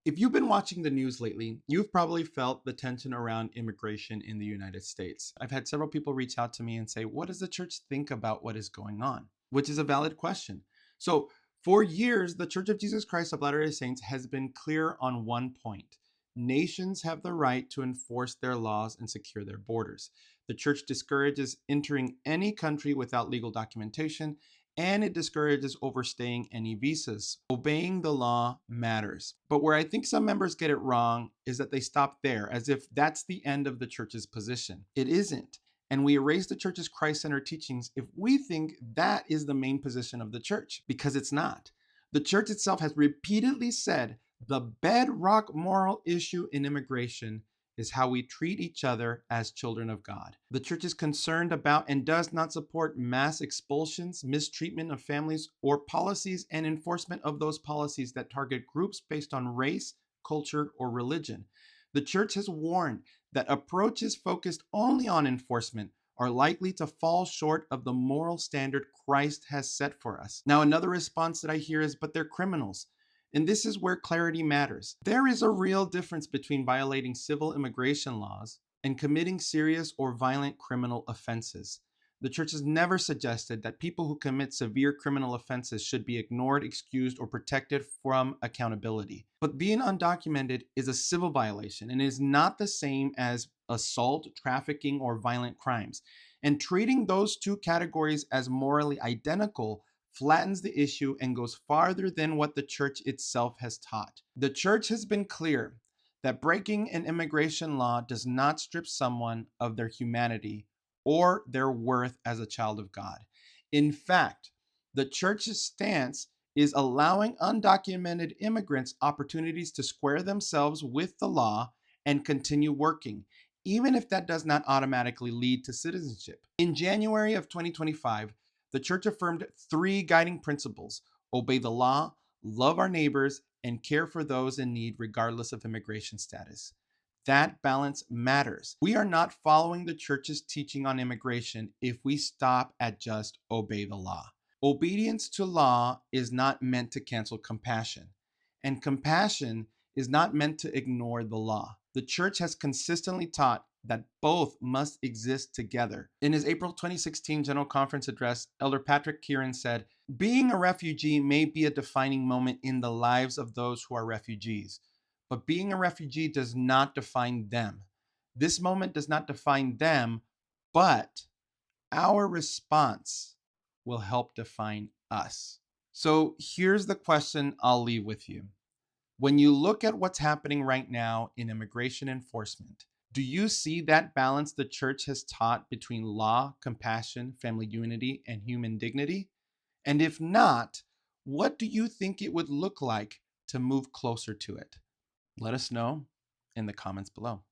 If you've been watching the news lately, you've probably felt the tension around immigration in the United States. I've had several people reach out to me and say, what does the church think about what is going on? Which is a valid question. So, for years, the Church of Jesus Christ of Latter day Saints has been clear on one point. Nations have the right to enforce their laws and secure their borders. The church discourages entering any country without legal documentation, and it discourages overstaying any visas. Obeying the law matters. But where I think some members get it wrong is that they stop there, as if that's the end of the church's position. It isn't. And we erase the church's Christ centered teachings if we think that is the main position of the church, because it's not. The church itself has repeatedly said the bedrock moral issue in immigration is how we treat each other as children of God. The church is concerned about and does not support mass expulsions, mistreatment of families, or policies and enforcement of those policies that target groups based on race, culture, or religion. The church has warned that approaches focused only on enforcement are likely to fall short of the moral standard Christ has set for us. Now, another response that I hear is, but they're criminals. And this is where clarity matters. There is a real difference between violating civil immigration laws and committing serious or violent criminal offenses. The church has never suggested that people who commit severe criminal offenses should be ignored, excused, or protected from accountability. But being undocumented is a civil violation and is not the same as assault, trafficking, or violent crimes. And treating those two categories as morally identical flattens the issue and goes farther than what the church itself has taught. The church has been clear that breaking an immigration law does not strip someone of their humanity or their worth as a child of God. In fact, the church's stance is allowing undocumented immigrants opportunities to square themselves with the law and continue working, even if that does not automatically lead to citizenship. In January of 2025, the church affirmed three guiding principles: obey the law, love our neighbors, and care for those in need regardless of immigration status. That balance matters. We are not following the church's teaching on immigration if we stop at just obey the law. Obedience to law is not meant to cancel compassion, and compassion is not meant to ignore the law. The church has consistently taught that both must exist together. In his April 2016 General Conference address, Elder Patrick Kieran said, "Being a refugee may be a defining moment in the lives of those who are refugees, but being a refugee does not define them. This moment does not define them, but our response will help define us." So here's the question I'll leave with you. When you look at what's happening right now in immigration enforcement, do you see that balance the church has taught between law, compassion, family unity, and human dignity? And if not, what do you think it would look like to move closer to it? Let us know in the comments below.